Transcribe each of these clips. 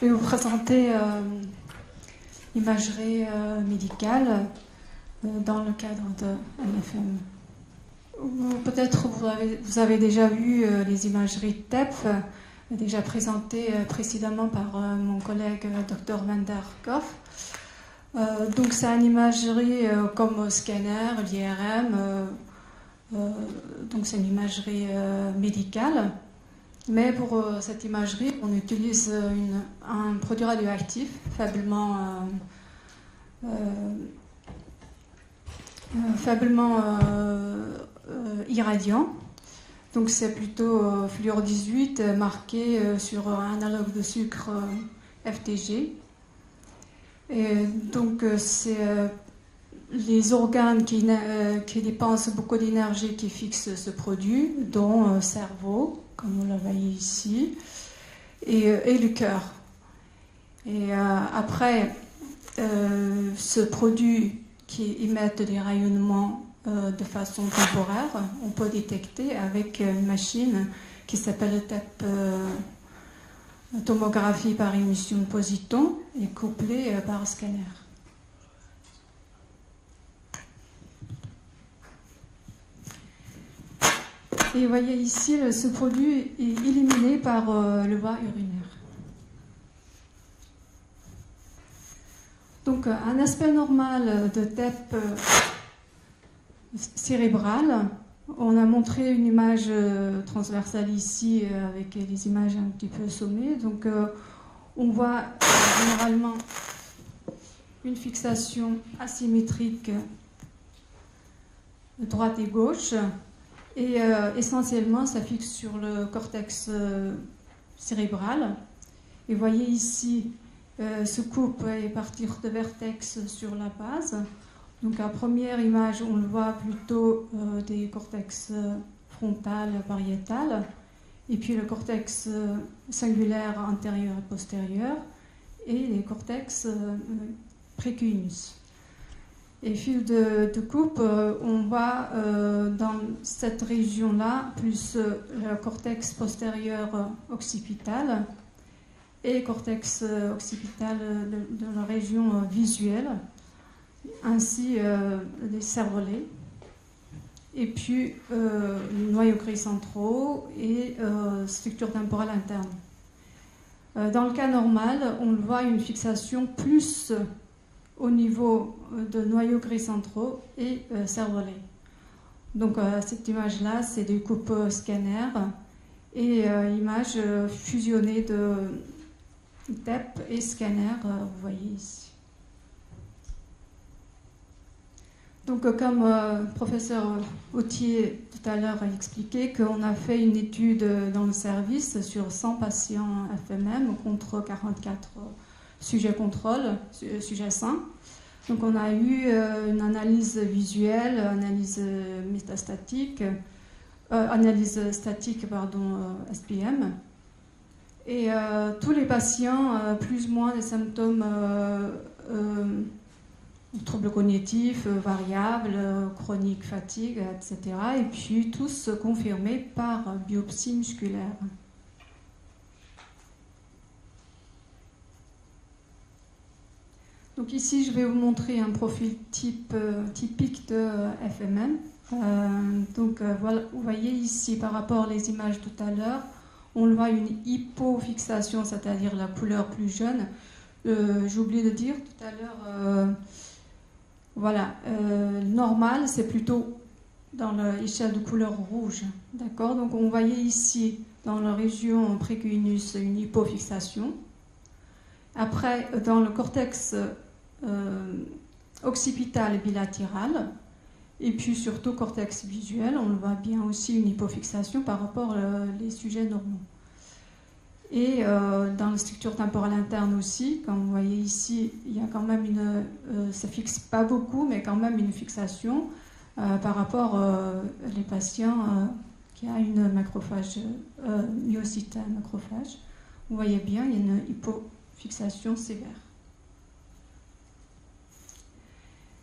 Je vais vous présenter l'imagerie médicale dans le cadre de MFM. Peut-être vous avez déjà vu les imageries TEP, déjà présentées précédemment par mon collègue Dr Van der Kof. Donc c'est une imagerie comme scanner, l'IRM, donc c'est une imagerie médicale. Mais pour cette imagerie, on utilise un produit radioactif faiblement irradiant. Donc c'est plutôt fluor 18 marqué sur un analogue de sucre FTG. Et donc c'est les organes qui dépensent beaucoup d'énergie qui fixent ce produit, dont le cerveau, comme vous le voyez ici, et le cœur. Et après, ce produit qui émet des rayonnements de façon temporaire, on peut détecter avec une machine qui s'appelle TEP, tomographie par émission de positons, et couplée par scanner. Et vous voyez ici, ce produit est éliminé par le voie urinaire. Donc, un aspect normal de TEP cérébrale. On a montré une image transversale ici avec les images un petit peu sommées. Donc, on voit généralement une fixation asymétrique droite et gauche. Et essentiellement, ça fixe sur le cortex cérébral. Et vous voyez ici, ce coupe est partir de vertex sur la base. Donc, à première image, on le voit plutôt des cortex frontal, pariétal, et puis le cortex singulaire antérieur et postérieur, et les cortex précuneus. Et fil de coupe, on voit dans cette région-là, plus le cortex postérieur occipital et cortex occipital de la région visuelle, ainsi les cervelets, et puis les noyaux gris centraux et structure temporale interne. Dans le cas normal, on voit une fixation plus au niveau de noyaux gris centraux et cervelets. Donc cette image-là, c'est des coupes scanner et image fusionnée de TEP et scanner, vous voyez ici. Donc comme professeur Autier tout à l'heure a expliqué, qu'on a fait une étude dans le service sur 100 patients FMM contre 44 sujets contrôle, sujets sains. Donc on a eu une analyse visuelle, analyse métastatique, analyse statique, SPM. Et tous les patients, plus ou moins des symptômes troubles cognitifs, variables, chroniques, fatigue, etc. Et puis tous confirmés par biopsie musculaire. Donc ici, je vais vous montrer un profil typique de FMM. Voilà, vous voyez ici, par rapport aux images tout à l'heure, on voit une hypofixation, c'est-à-dire la couleur plus jaune. J'ai oublié de dire tout à l'heure, voilà, normal, c'est plutôt dans l'échelle de couleur rouge. D'accord? Donc on voyait ici, dans la région précuneus, une hypofixation. Après, dans le cortex occipital et bilatéral, et puis surtout cortex visuel, on le voit bien aussi une hypofixation par rapport aux sujets normaux. Et dans la structure temporale interne aussi, comme vous voyez ici, il y a quand même ça fixe pas beaucoup, mais quand même une fixation par rapport les patients qui a une macrophage, myocyte macrophage. Vous voyez bien, il y a une hypofixation sévère.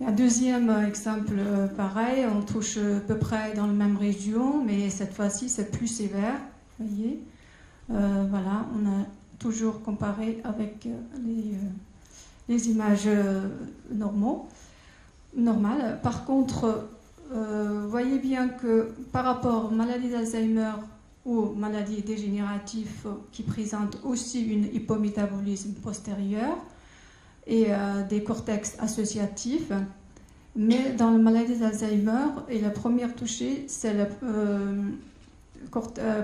Un deuxième exemple pareil, on touche à peu près dans la même région, mais cette fois-ci c'est plus sévère, vous voyez. Voilà, on a toujours comparé avec les images normales. Par contre, voyez bien que par rapport aux maladies d'Alzheimer ou maladies dégénératives qui présentent aussi une hypométabolisme postérieur et des cortex associatifs, mais dans la maladie d'Alzheimer, et la première touchée, c'est le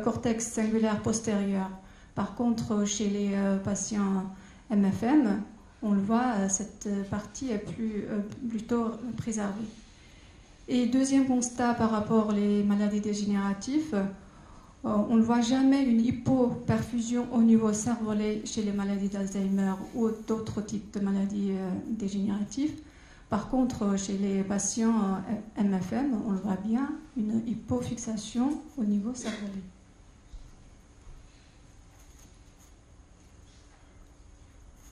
cortex singulaire postérieur. Par contre, chez les patients MFM, on le voit, cette partie est plutôt préservée. Et deuxième constat par rapport aux maladies dégénératives, on ne voit jamais une hypoperfusion au niveau cervelet chez les maladies d'Alzheimer ou d'autres types de maladies dégénératives. Par contre, chez les patients MFM, on le voit bien, une hypofixation au niveau cervelet.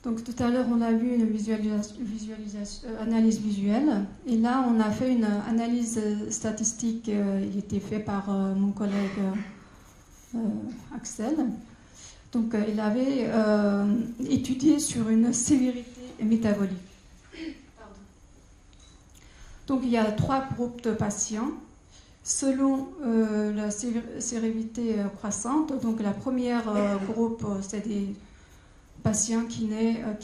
Donc tout à l'heure, on a vu une analyse visuelle. Et là, on a fait une analyse statistique qui a été faite par mon collègue Axel. Donc il avait étudié sur une sévérité métabolique. Donc il y a 3 groupes de patients selon la sévérité croissante. Donc la première groupe, c'est des patients qui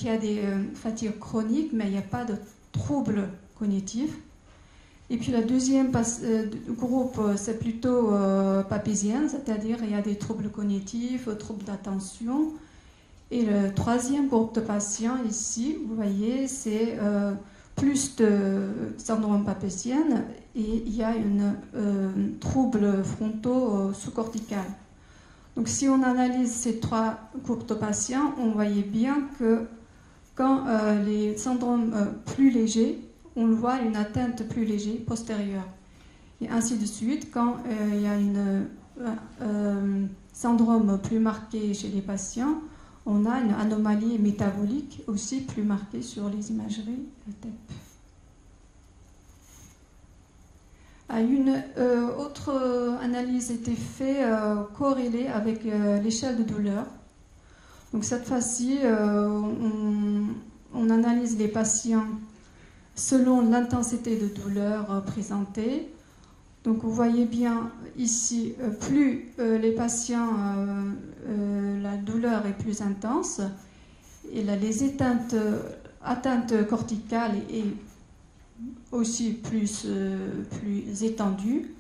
a des fatigues chroniques, mais il n'y a pas de troubles cognitifs. Et puis le deuxième groupe, c'est plutôt papésien, c'est-à-dire il y a des troubles cognitifs, troubles d'attention. Et le troisième groupe de patients ici, vous voyez, c'est plus de syndrome papésien et il y a un trouble frontaux sous-cortical. Donc si on analyse ces 3 groupes de patients, on voyait bien que quand les syndromes plus légers, on le voit une atteinte plus légère postérieure. Et ainsi de suite, quand il y a un syndrome plus marqué chez les patients, on a une anomalie métabolique aussi plus marquée sur les imageries TEP. Une autre analyse a été faite corrélée avec l'échelle de douleur. Donc cette fois-ci, on analyse les patients selon l'intensité de douleur présentée. Donc vous voyez bien ici, plus les patients, la douleur est plus intense, et là, les atteintes corticales est aussi plus étendue.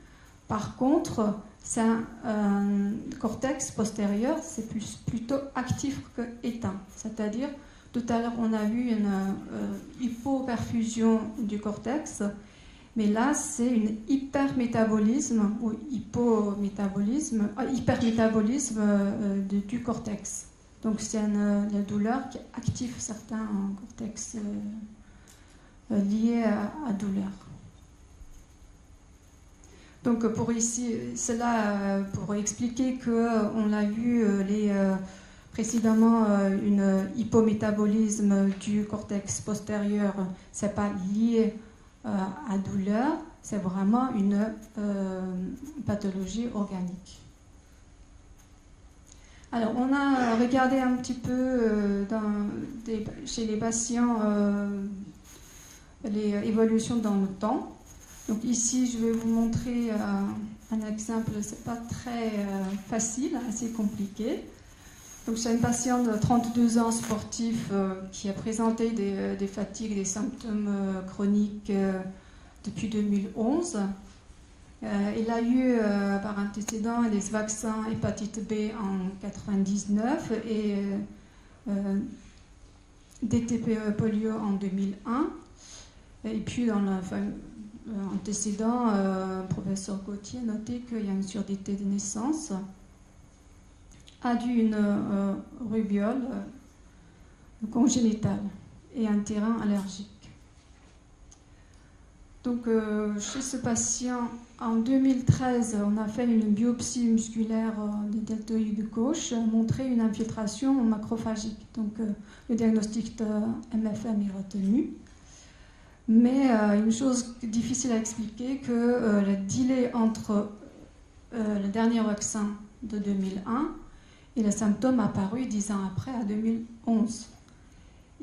Par contre, c'est un cortex postérieur, c'est plutôt actif que éteint. C'est-à-dire, tout à l'heure, on a vu une hypoperfusion du cortex, mais là, c'est une hypermétabolisme ou hypermétabolisme du cortex. Donc, c'est la douleur qui active certains cortex liés à douleur. Donc, pour ici, cela pour expliquer qu'on l'a vu précédemment, une hypométabolisme du cortex postérieur, c'est pas lié à douleur, c'est vraiment une pathologie organique. Alors, on a regardé un petit peu chez les patients les évolutions dans le temps. Donc ici, je vais vous montrer un exemple, c'est pas très facile, assez compliqué. Donc c'est une patiente de 32 ans sportif qui a présenté des fatigues, des symptômes chroniques depuis 2011. Il a eu par antécédent des vaccins hépatite B en 1999 et DTP polio en 2001. Et puis dans l'antécédent, professeur Gauthier a noté qu'il y a une surdité de naissance, a dû une rubiole congénitale et un terrain allergique. Donc, chez ce patient, en 2013, on a fait une biopsie musculaire des deltoïdes gauche, montré une infiltration macrophagique. Donc, le diagnostic de MFM est retenu. Mais une chose difficile à expliquer, que le délai entre le dernier vaccin de 2001 Et le symptôme apparu 10 ans après, en 2011.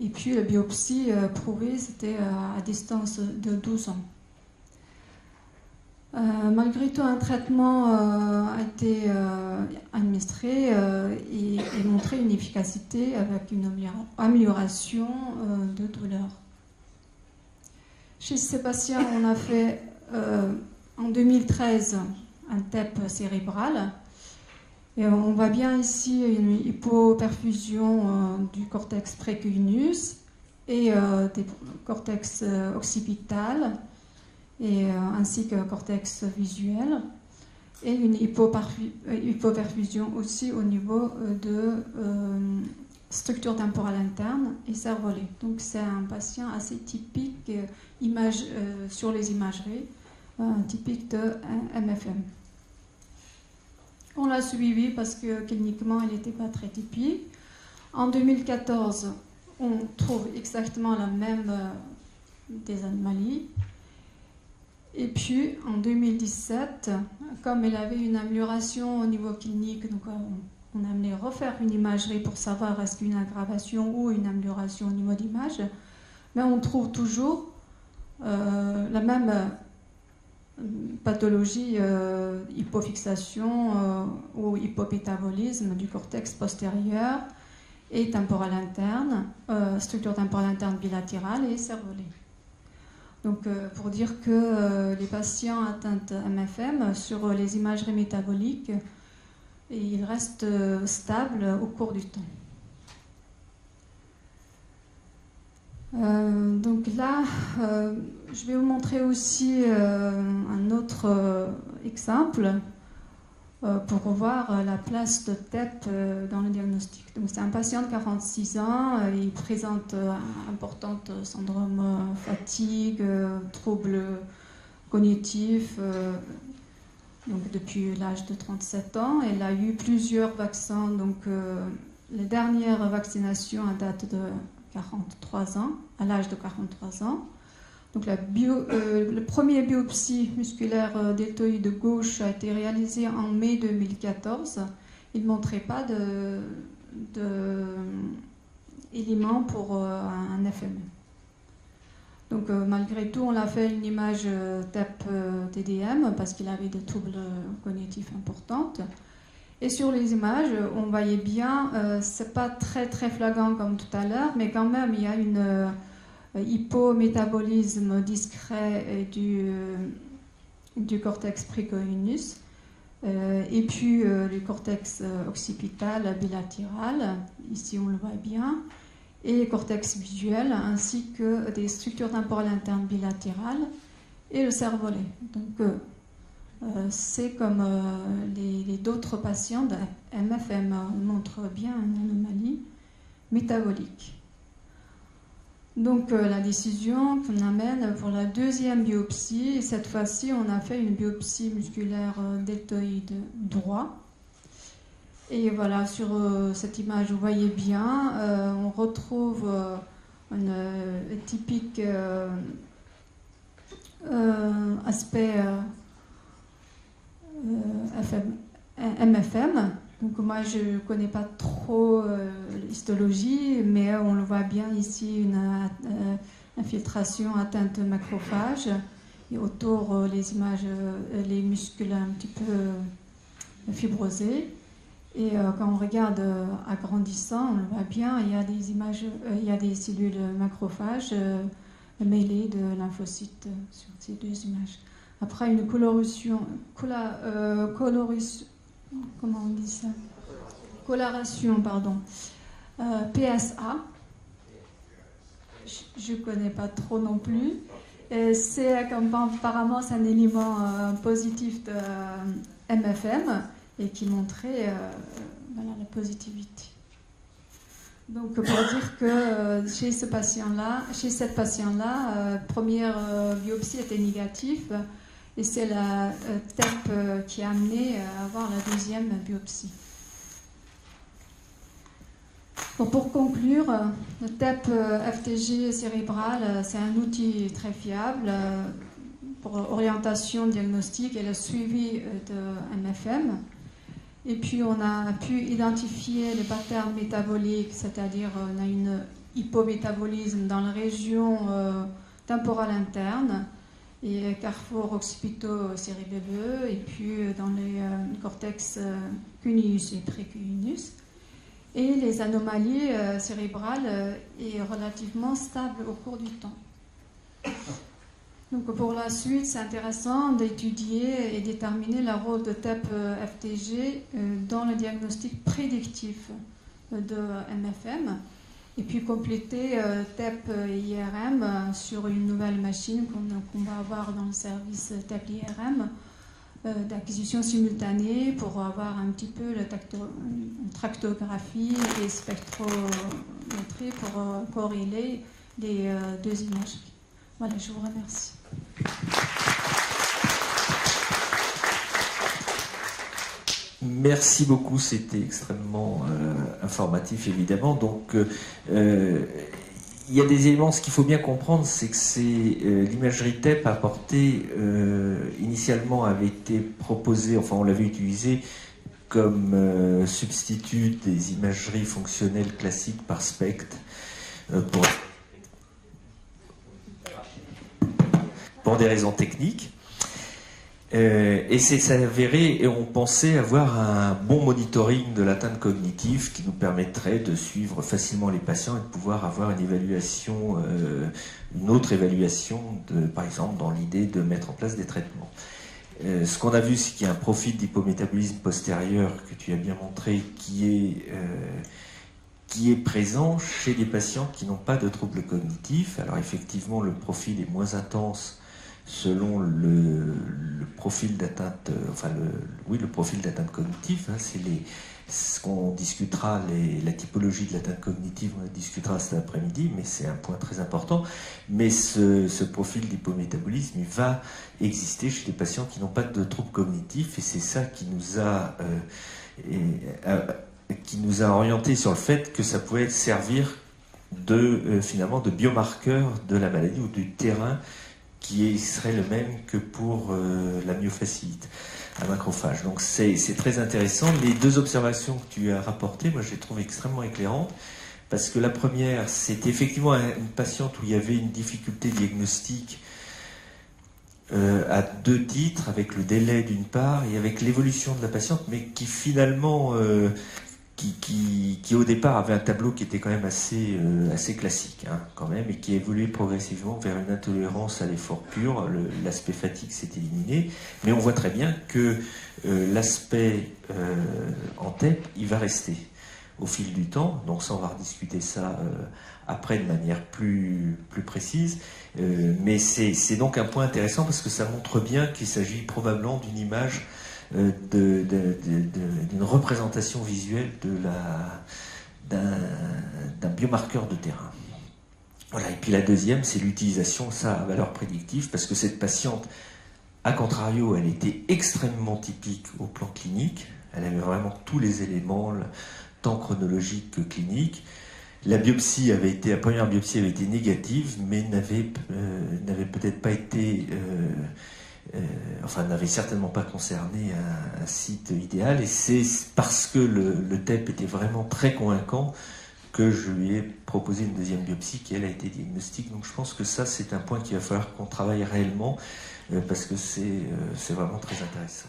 Et puis la biopsie prouvée, c'était à distance de 12 ans. Malgré tout, un traitement a été administré et montré une efficacité avec une amélioration de douleur. Chez ces patients, on a fait en 2013 un TEP cérébral. Et on voit bien ici une hypoperfusion du cortex précuneus et des cortex occipital, ainsi que cortex visuel, et une hypoperfusion aussi au niveau de structure temporale interne et cervelet. Donc c'est un patient assez typique sur les imageries, typique de MFM. On l'a suivi parce que cliniquement, il n'était pas très typique. En 2014, on trouve exactement la même des anomalies. Et puis, en 2017, comme il avait une amélioration au niveau clinique, donc on a amené refaire une imagerie pour savoir est-ce qu'il y a une aggravation ou une amélioration au niveau d'image. Mais on trouve toujours la même pathologie, hypofixation ou hypopétabolisme du cortex postérieur et temporal interne, structure temporale interne bilatérale et cervelet. Donc pour dire que les patients atteints de MFM, sur les imageries métaboliques, ils restent stables au cours du temps. Donc là, je vais vous montrer aussi un autre exemple pour voir la place de TEP dans le diagnostic. Donc c'est un patient de 46 ans, il présente importante syndrome fatigue, troubles cognitifs, donc depuis l'âge de 37 ans. Elle a eu plusieurs vaccins, donc les dernières vaccinations à date de 43 ans, à l'âge de 43 ans. Donc le premier biopsie musculaire deltoïde gauche a été réalisé en mai 2014. Il ne montrait pas d'éléments pour un FME. Donc malgré tout, on a fait une image TEP-TDM parce qu'il avait des troubles cognitifs importants. Et sur les images, on voyait bien, c'est pas très flagrant comme tout à l'heure, mais quand même il y a une hypométabolisme discret du cortex précuneus et puis le cortex occipital bilatéral, ici on le voit bien, et cortex visuel, ainsi que des structures temporales internes bilatérales et le cervelet. Donc c'est comme les d'autres patients de MFM montrent bien une anomalie métabolique. Donc la décision qu'on amène pour la deuxième biopsie, et cette fois-ci on a fait une biopsie musculaire deltoïde droit. Et voilà, sur cette image vous voyez bien, on retrouve un typique aspect MFM. Donc moi je ne connais pas trop l'histologie, mais on le voit bien ici, une infiltration atteinte de macrophages et autour les images, les muscles un petit peu fibrosés. Et quand on regarde agrandissant, on le voit bien, il y a des images, il y a des cellules macrophages mêlées de lymphocytes sur ces deux images. Après une coloration, comment on dit ça? Coloration, pardon. PSA. Je ne connais pas trop non plus. C'est apparemment c'est un élément positif de MFM et qui montrait voilà, la positivité. Donc pour dire que chez cette patiente-là, première biopsie était négative. Et c'est la TEP qui a amené à avoir la deuxième biopsie. Bon, pour conclure, le TEP FTG cérébral, c'est un outil très fiable pour orientation diagnostique et le suivi de MFM. Et puis on a pu identifier les patterns métaboliques, c'est-à-dire on a une hypométabolisme dans la région temporale interne et carrefour occipito-cérébelleux, et puis dans les cortex cuneus et précuneus. Et les anomalies cérébrales est relativement stable au cours du temps. Donc pour la suite, c'est intéressant d'étudier et déterminer le rôle de TEP-FTG dans le diagnostic prédictif de MFM, et puis compléter TEP-IRM sur une nouvelle machine qu'on va avoir dans le service TEP-IRM d'acquisition simultanée pour avoir un petit peu une tractographie et spectrométrie pour corréler les deux images. Voilà, je vous remercie. Merci beaucoup, c'était extrêmement informatif évidemment. Donc il y a des éléments, ce qu'il faut bien comprendre, c'est que l'imagerie TEP apportée initialement avait été proposée, enfin on l'avait utilisée comme substitut des imageries fonctionnelles classiques par SPECT pour des raisons techniques. Et c'est avéré, et on pensait avoir un bon monitoring de l'atteinte cognitive qui nous permettrait de suivre facilement les patients et de pouvoir avoir une évaluation, une autre évaluation, par exemple dans l'idée de mettre en place des traitements. Ce qu'on a vu, c'est qu'il y a un profil d'hypométabolisme postérieur que tu as bien montré qui est présent chez des patients qui n'ont pas de troubles cognitifs. Alors effectivement, le profil est moins intense selon le profil d'atteinte, le profil d'atteinte cognitive, hein, c'est ce qu'on discutera, la typologie de l'atteinte cognitive, on la discutera cet après-midi, mais c'est un point très important. Mais ce profil d'hypométabolisme, il va exister chez des patients qui n'ont pas de troubles cognitifs, et c'est ça qui nous a orienté sur le fait que ça pouvait servir finalement de biomarqueur de la maladie ou du terrain qui serait le même que pour la myofasciite, un macrophage. Donc c'est très intéressant. Les deux observations que tu as rapportées, moi je les trouve extrêmement éclairantes, parce que la première, c'est effectivement une patiente où il y avait une difficulté diagnostique à deux titres, avec le délai d'une part, et avec l'évolution de la patiente, mais qui finalement... Qui au départ avait un tableau qui était quand même assez classique, hein, quand même, et qui a évolué progressivement vers une intolérance à l'effort pur. L'aspect fatigue s'est éliminé, mais on voit très bien que l'aspect en TEP, il va rester au fil du temps. Donc ça, on va rediscuter ça après de manière plus précise. Mais c'est donc un point intéressant parce que ça montre bien qu'il s'agit probablement d'une image d'une représentation visuelle d'un biomarqueur de terrain. Voilà. Et puis la deuxième, c'est l'utilisation, ça, à valeur prédictive, parce que cette patiente, à contrario, elle était extrêmement typique au plan clinique. Elle avait vraiment tous les éléments, tant chronologique que clinique. La première biopsie avait été négative, mais n'avait peut-être pas été... n'avait certainement pas concerné un site idéal, et c'est parce que le TEP était vraiment très convaincant que je lui ai proposé une deuxième biopsie qui, elle, a été diagnostique. Donc je pense que ça, c'est un point qu'il va falloir qu'on travaille réellement, parce que c'est vraiment très intéressant.